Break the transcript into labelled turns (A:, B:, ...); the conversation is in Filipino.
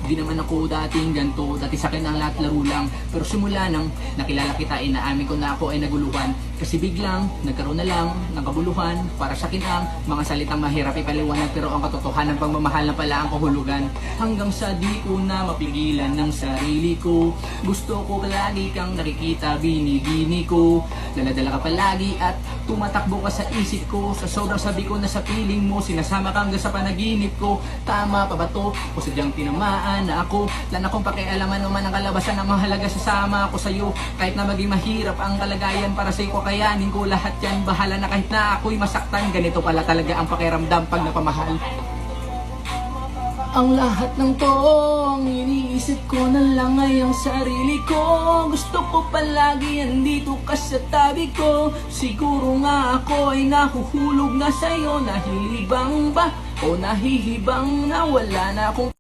A: Di naman ako dating ganto, dati sa akin ang lahat laro lang. Pero simula nang nakilala kita, inaamin ko na ako ay naguluhan. Kasi biglang nagkaroon na lang ng kabuluhan. Para sa akin ang mga salitang mahirap ipaliwanag, pero ang katotohanan pagmamahal na pala ang kahulugan. Hanggang sa di ko na mapigilan ng sarili ko, gusto ko palagi kang nakikita, binibini ko. Daladala ka palagi at tumatakbo ka sa isip ko. Sa sobrang sabi ko na sa piling mo, sinasama ka hanggang sa panaginip ko. Tama pa ba to? O sadyang tinamaan na ako? Wala na akong pakialaman naman ang kalabasan, ang mahalaga sasama ako sa'yo. Kahit na maging mahirap ang kalagayan, para sa'yo kakayanin ko lahat yan. Bahala na kahit na ako'y masaktan, ganito pala talaga ang pakiramdam pag napamahal. Ang lahat ng to, ang iniisip ko na lang ay ang sarili ko. Gusto ko palagi andito ka sa tabi ko. Siguro nga ako ay nahuhulog na sa'yo. Nahilibang ba o nahihibang na wala na akong